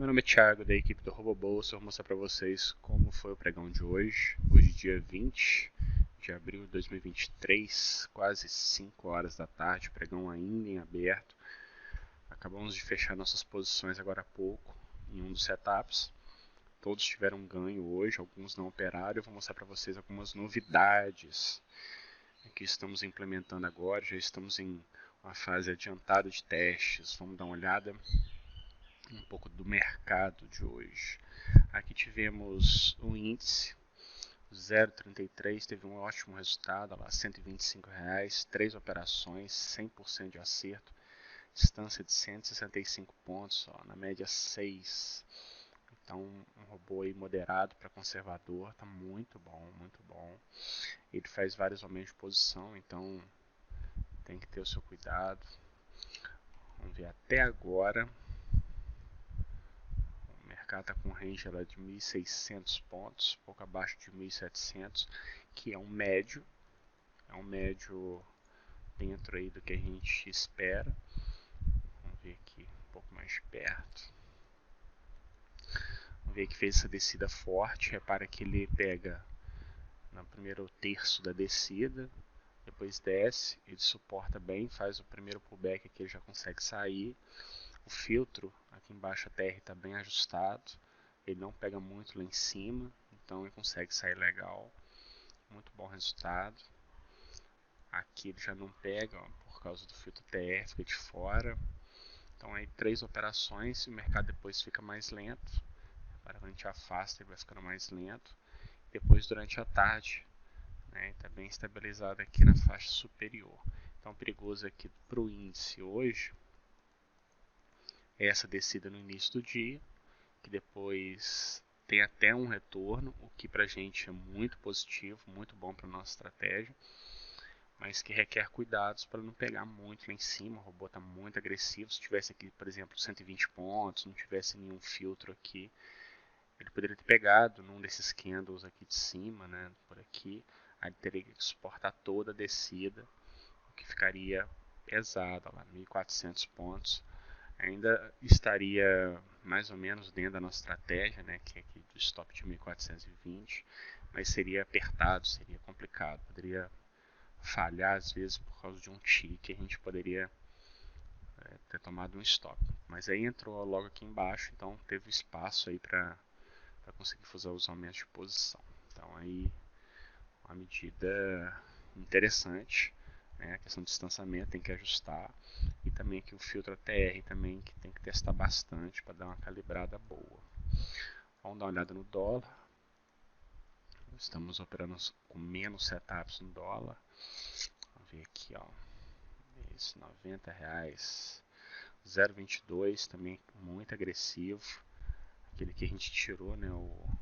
Meu nome é Thiago, da equipe do RoboBolsa. Vou mostrar para vocês como foi o pregão de hoje. Hoje, dia 20 de abril de 2023, quase 5 horas da tarde, o pregão ainda em aberto. Acabamos de fechar nossas posições agora há pouco em um dos setups. Todos tiveram ganho hoje, alguns não operaram. Eu vou mostrar para vocês algumas novidades que estamos implementando agora. Já estamos em uma fase adiantada de testes. Vamos dar uma olhada um pouco do mercado de hoje. Aqui tivemos o índice 0,33, teve um ótimo resultado, lá, R$ 125, 3 operações, 100% de acerto, distância de 165 pontos, ó, na média 6. Então, um robô aí moderado para conservador, tá muito bom, muito bom. Ele faz vários aumentos de posição, então tem que ter o seu cuidado. Vamos ver até agora. O mercado está com um range lá de 1.600 pontos, pouco abaixo de 1.700, que é um médio dentro aí do que a gente espera. Vamos ver aqui um pouco mais perto. Vamos ver que fez essa descida forte. Repara que ele pega no primeiro terço da descida, depois desce, ele suporta bem, faz o primeiro pullback aqui, ele já consegue sair. O filtro aqui embaixo, a TR está bem ajustado, ele não pega muito lá em cima, então ele consegue sair legal. Muito bom resultado. Aqui ele já não pega, ó, por causa do filtro TR, fica de fora. Então aí 3 operações e o mercado depois fica mais lento. Para quando a gente afasta, ele vai ficando mais lento. Depois durante a tarde, né, está bem estabilizado aqui na faixa superior. Então perigoso aqui para o índice hoje é essa descida no início do dia, que depois tem até um retorno, o que para a gente é muito positivo, muito bom para a nossa estratégia, mas que requer cuidados para não pegar muito lá em cima. O robô está muito agressivo. Se tivesse aqui, por exemplo, 120 pontos, não tivesse nenhum filtro aqui, ele poderia ter pegado num desses candles aqui de cima, né, por aqui. Aí ele teria que suportar toda a descida, o que ficaria pesado, lá 1.400 pontos. Ainda estaria mais ou menos dentro da nossa estratégia, né, que é aqui do stop de 1.420, mas seria apertado, seria complicado. Poderia falhar às vezes por causa de um tique, a gente poderia ter tomado um stop. Mas aí entrou logo aqui embaixo, então teve espaço aí para conseguir fazer os aumentos de posição. Então aí uma medida interessante, né? A questão do distanciamento tem que ajustar, e também aqui o filtro ATR também, que tem que testar bastante para dar uma calibrada boa. Vamos dar uma olhada no dólar. Estamos operando com menos setups no dólar. Vamos ver aqui, ó, esse R$ 90, 0,22 também muito agressivo. Aquele que a gente tirou, né, o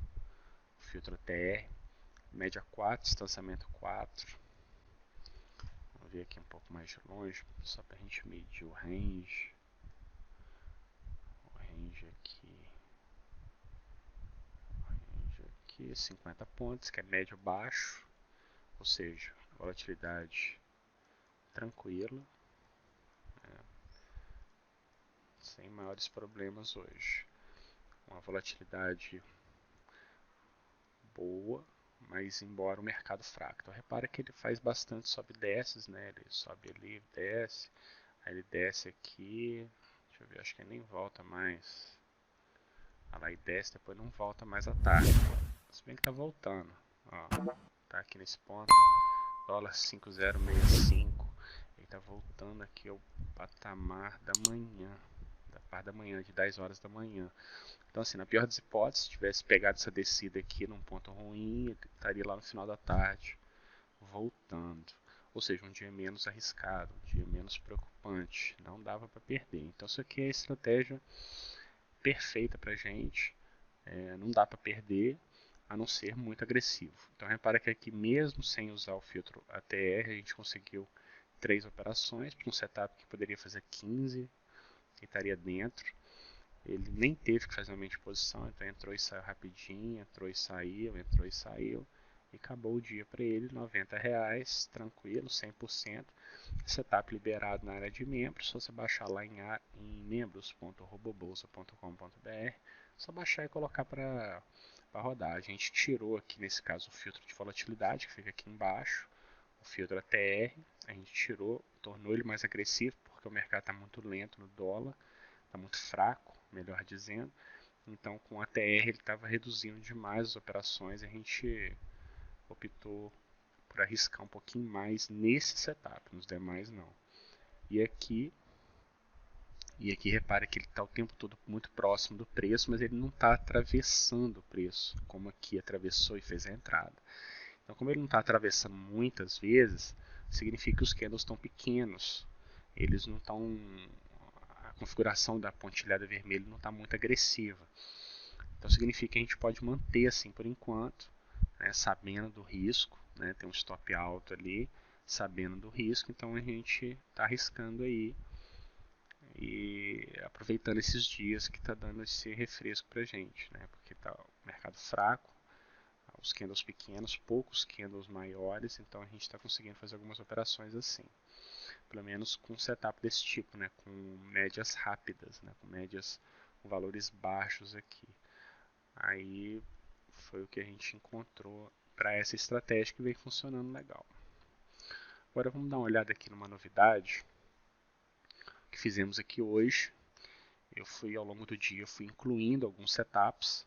filtro TR, média 4, distanciamento 4. Vamos ver aqui um pouco mais de longe, só para a gente medir o range. O range aqui 50 pontos, que é médio baixo, ou seja, volatilidade tranquila, né, sem maiores problemas hoje. Uma volatilidade boa, mas embora o mercado fraco. Então repara que ele faz bastante sobe e desces, né? Ele sobe ali, desce, aí ele desce aqui, deixa eu ver, acho que ele nem volta mais. Ah lá, e desce, depois não volta mais à tarde. Se bem que tá voltando, ó, tá aqui nesse ponto, dólar 5,065, ele tá voltando aqui ao patamar da manhã, da parte da manhã, de 10 horas da manhã. Então, assim, na pior das hipóteses, se tivesse pegado essa descida aqui num ponto ruim, estaria lá no final da tarde, voltando. Ou seja, um dia menos arriscado, um dia menos preocupante. Não dava para perder. Então, isso aqui é a estratégia perfeita para a gente. Não dá para perder, a não ser muito agressivo. Então, repara que aqui, mesmo sem usar o filtro ATR, a gente conseguiu 3 operações para um setup que poderia fazer 15 e estaria dentro. Ele nem teve que fazer aumento de posição, então entrou e saiu rapidinho, entrou e saiu, e acabou o dia para ele, R$ 90, tranquilo, 100%. Setup liberado na área de membros, se você baixar lá em membros.robobolsa.com.br, só baixar e colocar para rodar. A gente tirou aqui nesse caso o filtro de volatilidade, que fica aqui embaixo, o filtro ATR, a gente tirou, tornou ele mais agressivo, porque o mercado está muito lento no dólar, está muito fraco, melhor dizendo. Então com o ATR ele estava reduzindo demais as operações, a gente optou por arriscar um pouquinho mais nesse setup, nos demais não. E aqui repara que ele está o tempo todo muito próximo do preço, mas ele não está atravessando o preço, como aqui atravessou e fez a entrada. Então, como ele não está atravessando muitas vezes, significa que os candles estão pequenos. Eles não estão. A configuração da pontilhada vermelha não está muito agressiva. Então, significa que a gente pode manter assim por enquanto, né, sabendo do risco, né, tem um stop alto ali, sabendo do risco, então a gente está arriscando aí e aproveitando esses dias que está dando esse refresco para a gente, né, porque está o mercado fraco, os candles pequenos, poucos candles maiores, então a gente está conseguindo fazer algumas operações assim, pelo menos com um setup desse tipo, né, com médias rápidas, né, com médias com valores baixos aqui. Aí foi o que a gente encontrou para essa estratégia que vem funcionando legal. Agora vamos dar uma olhada aqui numa novidade que fizemos aqui hoje. Eu fui ao longo do dia incluindo alguns setups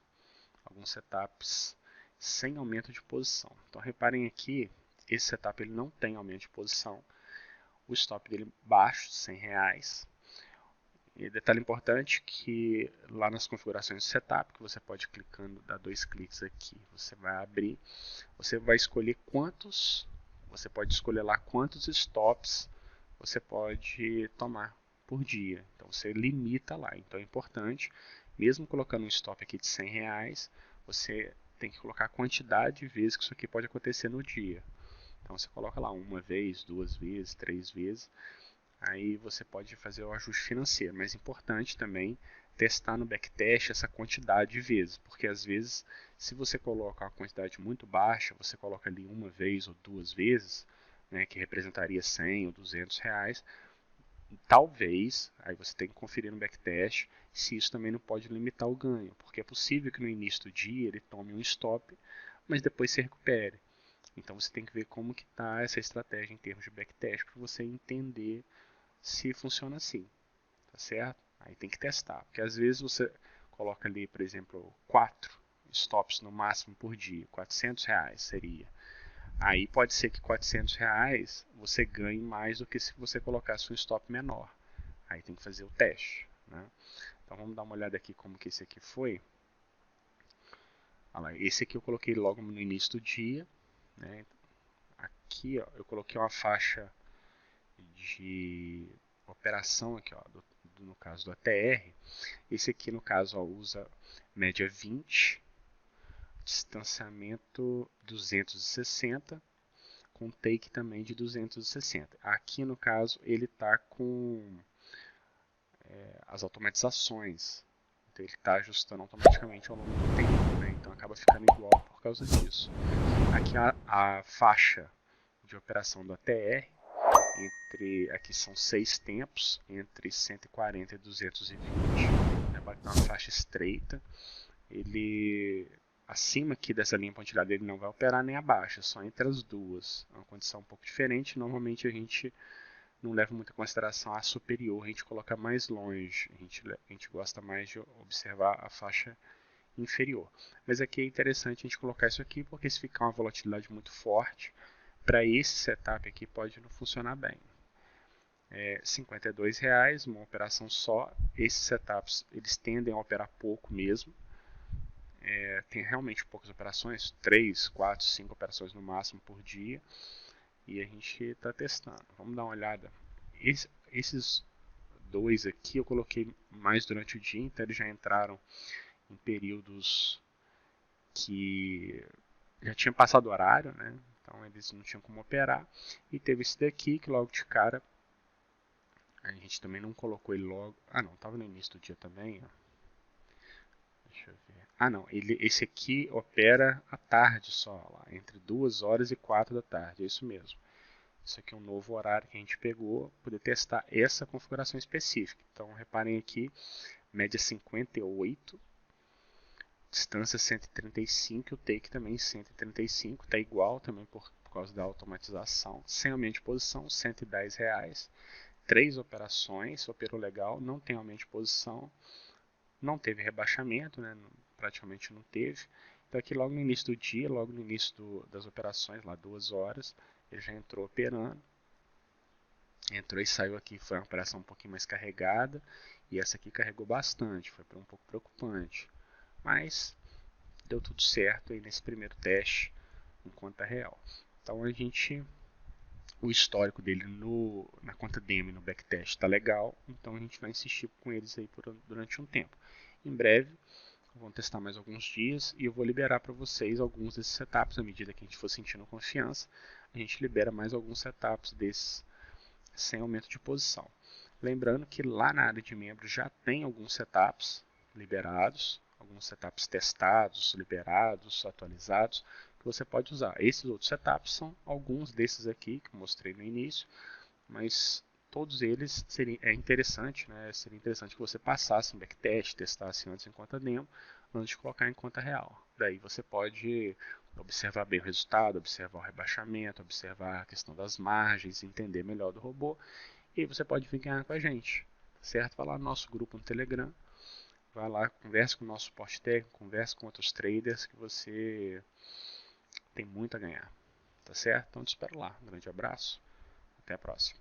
sem aumento de posição. Então reparem aqui, esse setup ele não tem aumento de posição. O stop dele baixo, R$ 100. E detalhe importante que lá nas configurações do setup, que você pode clicando, dar 2 cliques aqui, você vai abrir, você vai escolher você pode escolher lá quantos stops você pode tomar por dia. Então você limita lá. Então é importante, mesmo colocando um stop aqui de R$ 100, você tem que colocar a quantidade de vezes que isso aqui pode acontecer no dia. Então você coloca lá uma vez, 2 vezes, 3 vezes. Aí você pode fazer o ajuste financeiro, mas é importante também testar no backtest essa quantidade de vezes, porque às vezes se você coloca uma quantidade muito baixa, você coloca ali uma vez ou 2 vezes, né, que representaria 100 ou R$ 200, talvez, aí você tem que conferir no backtest se isso também não pode limitar o ganho, porque é possível que no início do dia ele tome um stop, mas depois se recupere. Então você tem que ver como que está essa estratégia em termos de backtest para você entender se funciona assim, tá certo? Aí tem que testar, porque às vezes você coloca ali, por exemplo, 4 stops no máximo por dia, R$ 400 seria. Aí pode ser que R$ 400 você ganhe mais do que se você colocasse um stop menor. Aí tem que fazer o teste, né? Então vamos dar uma olhada aqui como que esse aqui foi. Olha lá, esse aqui eu coloquei logo no início do dia, né? Aqui ó, eu coloquei uma faixa de operação aqui, ó, no caso do ATR. Esse aqui no caso ó, usa média 20, distanciamento 260, com take também de 260. Aqui no caso ele está com as automatizações, então ele está ajustando automaticamente ao longo do tempo, né? Então acaba ficando igual por causa disso. Aqui a faixa de operação do ATR, aqui são 6 tempos, entre 140 e 220, né, uma faixa estreita. Ele, acima aqui dessa linha pontilhada, ele não vai operar nem abaixo, só entre as duas. É uma condição um pouco diferente, normalmente a gente não leva muita consideração a superior, a gente coloca mais longe, a gente gosta mais de observar a faixa inferior. Mas aqui é interessante a gente colocar isso aqui, porque se ficar uma volatilidade muito forte, para esse setup aqui pode não funcionar bem. R$ 52, uma operação só. Esses setups eles tendem a operar pouco mesmo. Tem realmente poucas operações, 3, 4, 5 operações no máximo por dia. E a gente está testando. Vamos dar uma olhada. Esses dois aqui eu coloquei mais durante o dia, então eles já entraram em períodos que já tinha passado o horário, né? Então eles não tinham como operar. E teve esse daqui que logo de cara a gente também não colocou ele logo. Ah não, estava no início do dia também. Ó. Deixa eu ver. Ah não, esse aqui opera à tarde só, lá, entre 2 horas e 4 da tarde, é isso mesmo. Isso aqui é um novo horário que a gente pegou para poder testar essa configuração específica. Então reparem aqui, média 58, distância 135 e o take também 135, está igual também por causa da automatização. Sem aumento de posição, R$ 110. 3 operações, operou legal, não tem aumento de posição, não teve rebaixamento, né? Praticamente não teve. Então aqui logo no início do dia, logo no início das operações, lá 2 horas, ele já entrou operando. Entrou e saiu aqui, foi uma operação um pouquinho mais carregada. E essa aqui carregou bastante, foi um pouco preocupante. Mas deu tudo certo aí nesse primeiro teste em conta real. Então o histórico dele na conta demo no backtest está legal, então a gente vai insistir com eles aí durante um tempo. Em breve vamos testar mais alguns dias e eu vou liberar para vocês alguns desses setups à medida que a gente for sentindo confiança. A gente libera mais alguns setups desses sem aumento de posição. Lembrando que lá na área de membros já tem alguns setups liberados, alguns setups testados, liberados, atualizados, que você pode usar. Esses outros setups são alguns desses aqui que eu mostrei no início, mas todos eles seria interessante que você passasse em backtest, testasse antes em conta demo, antes de colocar em conta real. Daí você pode observar bem o resultado, observar o rebaixamento, observar a questão das margens, entender melhor do robô, e aí você pode vir ganhar com a gente, certo? Vai lá no nosso grupo no Telegram, vai lá, converse com o nosso suporte técnico, converse com outros traders que você tem muito a ganhar, tá certo? Então te espero lá. Um grande abraço, até a próxima.